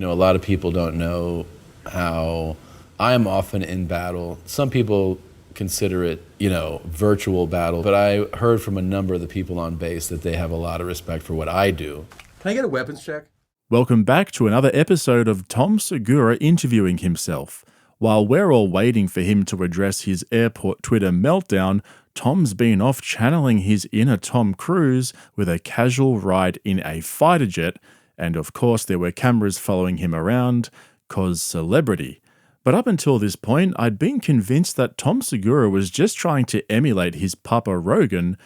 A lot of people don't know how I am often in battle. Some people consider it, virtual battle, but I heard from a number of the people on base that they have a lot of respect for what I do. Can I get a weapons check? Welcome back to another episode of Tom Segura interviewing himself. While we're all waiting for him to address his airport Twitter meltdown, Tom's been off channeling his inner Tom Cruise with a casual ride in a fighter jet, and of course there were cameras following him around, 'cause celebrity. But up until this point, I'd been convinced that Tom Segura was just trying to emulate his Papa Rogan.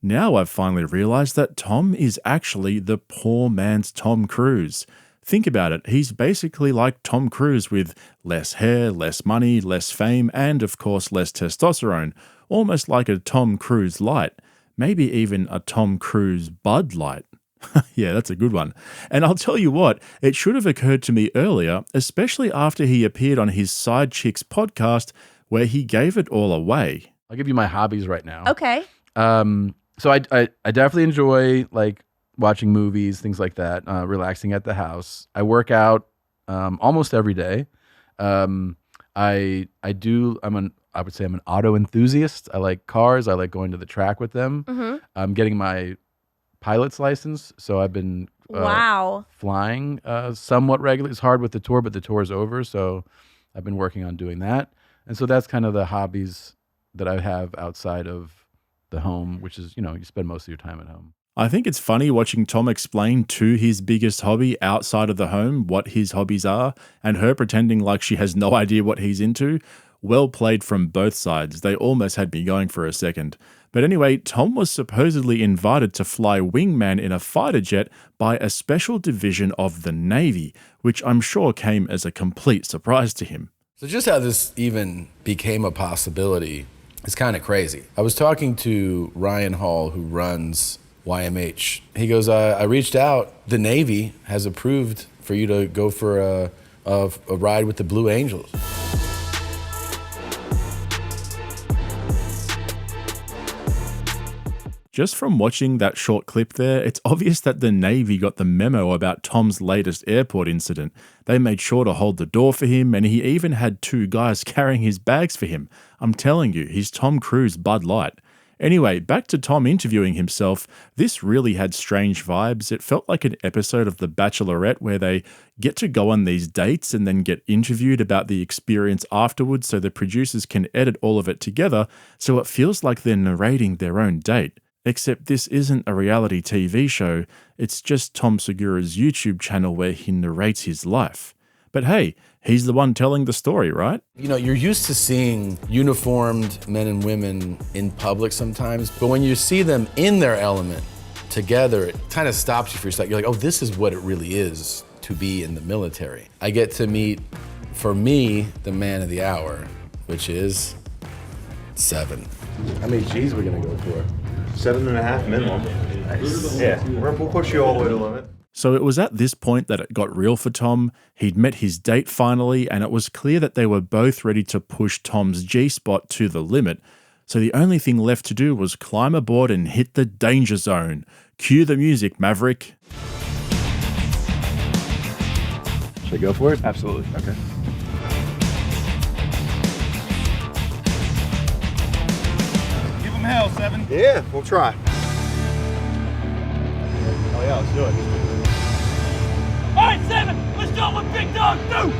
Now I've finally realized that Tom is actually the poor man's Tom Cruise. Think about it, he's basically like Tom Cruise with less hair, less money, less fame, and of course less testosterone. Almost like a Tom Cruise light. Maybe even a Tom Cruise Bud Light. Yeah, that's a good one. And I'll tell you what, it should have occurred to me earlier, especially after he appeared on his Side Chicks podcast where he gave it all away. I'll give you my hobbies right now. Okay. So I definitely enjoy like watching movies, things like that, relaxing at the house. I work out almost every day. I would say I'm an auto enthusiast. I like cars. I like going to the track with them. Mm-hmm. I'm getting my pilot's license, so I've been flying somewhat regularly. It's hard with the tour, but the tour is over, so I've been working on doing that. And so that's kind of the hobbies that I have outside of the home, which is, you spend most of your time at home. I think it's funny watching Tom explain to his biggest hobby outside of the home what his hobbies are, and her pretending like she has no idea what he's into. Well played from both sides. They almost had me going for a second. But anyway, Tom was supposedly invited to fly wingman in a fighter jet by a special division of the Navy, which I'm sure came as a complete surprise to him. So just how this even became a possibility is kind of crazy. I was talking to Ryan Hall, who runs YMH. He goes, I reached out. The Navy has approved for you to go for a ride with the Blue Angels. Just from watching that short clip there, it's obvious that the Navy got the memo about Tom's latest airport incident. They made sure to hold the door for him, and he even had 2 guys carrying his bags for him. I'm telling you, he's Tom Cruise Bud Light. Anyway, back to Tom interviewing himself. This really had strange vibes. It felt like an episode of The Bachelorette where they get to go on these dates and then get interviewed about the experience afterwards so the producers can edit all of it together so it feels like they're narrating their own date. Except this isn't a reality TV show, it's just Tom Segura's YouTube channel where he narrates his life. But hey, he's the one telling the story, right? You're used to seeing uniformed men and women in public sometimes, but when you see them in their element together, it kind of stops you for a second. You're like, oh, this is what it really is to be in the military. I get to meet, for me, the man of the hour, which is 7. How many G's we're gonna go for? 7.5 minimum. Nice. Yeah, we'll push you all the way to the limit. So it was at this point that it got real for Tom. He'd met his date finally, and it was clear that they were both ready to push Tom's G-spot to the limit. So the only thing left to do was climb aboard and hit the danger zone. Cue the music, Maverick. Should I go for it? Absolutely. Okay. Give him hell, 7. Yeah, we'll try. Oh yeah, let's do it. All right, 7, let's do what big dogs do.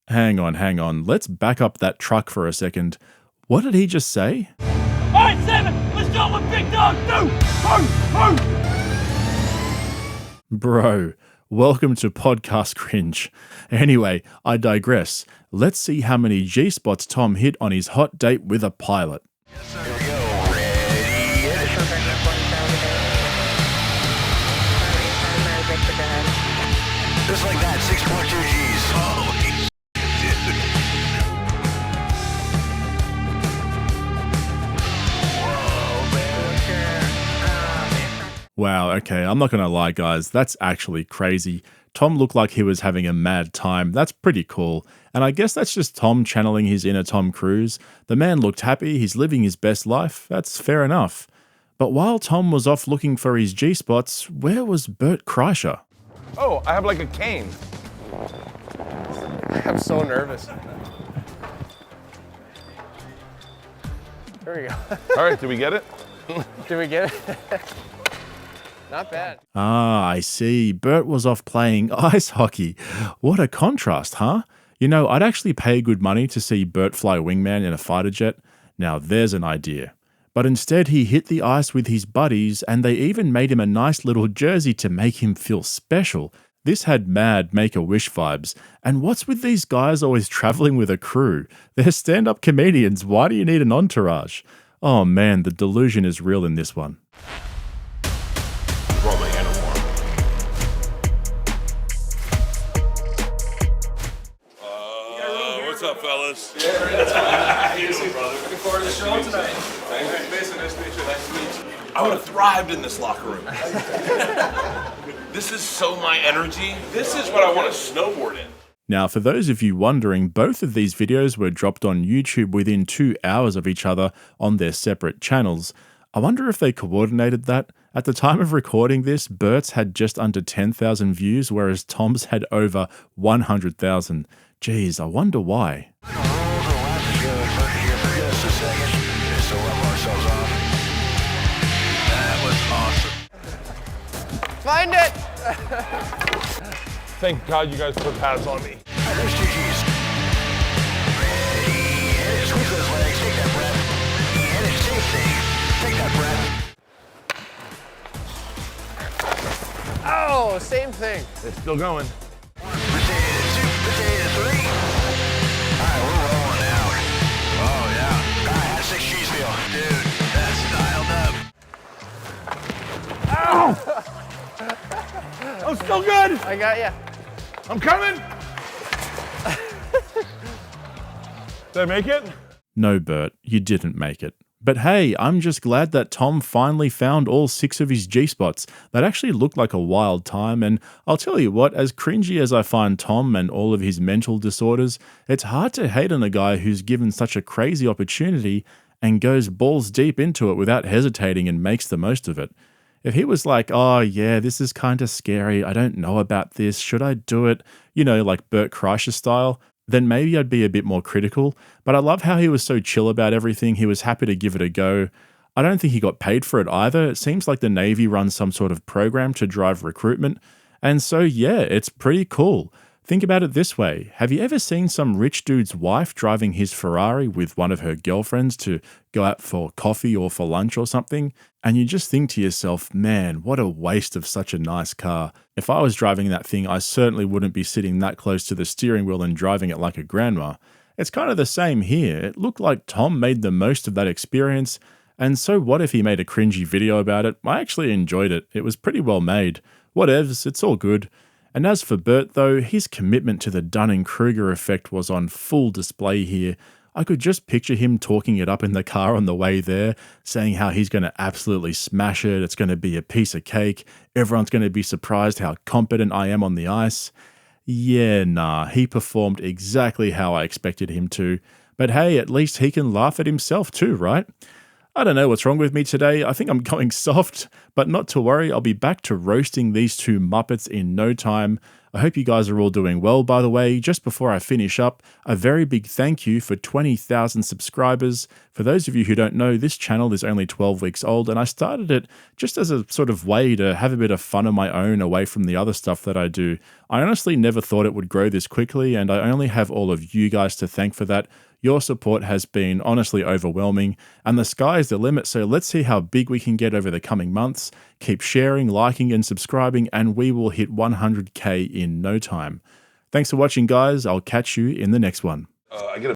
Hang on. Let's back up that truck for a second. What did he just say? All right, 7, let's do what big dogs do. Bro, welcome to Podcast Cringe. Anyway, I digress. Let's see how many G-spots Tom hit on his hot date with a pilot. Yes, sir. Here we go. Ready? Just like that, 6.2 Gs. Holy shit. Whoa, man. Wow, okay, I'm not gonna lie, guys, that's actually crazy. Tom looked like he was having a mad time. That's pretty cool. And I guess that's just Tom channeling his inner Tom Cruise. The man looked happy, he's living his best life. That's fair enough. But while Tom was off looking for his G-spots, where was Bert Kreischer? Oh, I have like a cane. I'm so nervous. There we go. All right, did we get it? Did we get it? Not bad. Ah, I see. Bert was off playing ice hockey. What a contrast, huh? You know, I'd actually pay good money to see Bert fly wingman in a fighter jet. Now there's an idea. But instead he hit the ice with his buddies, and they even made him a nice little jersey to make him feel special. This had mad Make-A-Wish vibes. And what's with these guys always traveling with a crew? They're stand-up comedians. Why do you need an entourage? Oh man, the delusion is real in this one. Roll my uniform. What's up, fellas? How you doing, brother? Looking forward to the show tonight. Thanks. Nice to meet you. Nice to meet you. I would have thrived in this locker room. This is so my energy. This is what I want to snowboard in. Now, for those of you wondering, both of these videos were dropped on YouTube within 2 hours of each other on their separate channels. I wonder if they coordinated that. At the time of recording this, Bert's had just under 10,000 views, whereas Tom's had over 100,000. Geez, I wonder why. Find it! Thank God you guys put pads on me. There's 2 G's. Ready, hit it, squeeze those legs, take that breath. Hit it, same thing, take that breath. Oh, same thing. It's still going. Potato 2, potato 3. All right, we're rolling out. Oh, yeah. All right, how's 6 G's feel? Dude, that's dialed up. Ow! I'm still good. I got ya. I'm coming. Did I make it? No, Bert, you didn't make it. But hey, I'm just glad that Tom finally found all 6 of his G-spots. That actually looked like a wild time, and I'll tell you what, as cringy as I find Tom and all of his mental disorders, it's hard to hate on a guy who's given such a crazy opportunity and goes balls deep into it without hesitating and makes the most of it. If he was like, oh yeah, this is kind of scary, I don't know about this, should I do it? You know, like Bert Kreischer style, then maybe I'd be a bit more critical. But I love how he was so chill about everything, he was happy to give it a go. I don't think he got paid for it either. It seems like the Navy runs some sort of program to drive recruitment. And so yeah, it's pretty cool. Think about it this way. Have you ever seen some rich dude's wife driving his Ferrari with one of her girlfriends to go out for coffee or for lunch or something? And you just think to yourself, man, what a waste of such a nice car. If I was driving that thing, I certainly wouldn't be sitting that close to the steering wheel and driving it like a grandma. It's kind of the same here. It looked like Tom made the most of that experience. And so what if he made a cringy video about it? I actually enjoyed it. It was pretty well made. Whatevs, it's all good. And as for Bert though, his commitment to the Dunning-Kruger effect was on full display here. I could just picture him talking it up in the car on the way there, saying how he's going to absolutely smash it, it's going to be a piece of cake, everyone's going to be surprised how competent I am on the ice. Yeah, nah, he performed exactly how I expected him to. But hey, at least he can laugh at himself too, right? I don't know what's wrong with me today. I think I'm going soft, but not to worry. I'll be back to roasting these 2 Muppets in no time. I hope you guys are all doing well, by the way. Just before I finish up, a very big thank you for 20,000 subscribers. For those of you who don't know, this channel is only 12 weeks old, and I started it just as a sort of way to have a bit of fun of my own away from the other stuff that I do. I honestly never thought it would grow this quickly, and I only have all of you guys to thank for that. Your support has been honestly overwhelming, and the sky is the limit, so let's see how big we can get over the coming months. Keep sharing, liking, and subscribing, and we will hit 100K in no time. Thanks for watching, guys. I'll catch you in the next one. I get a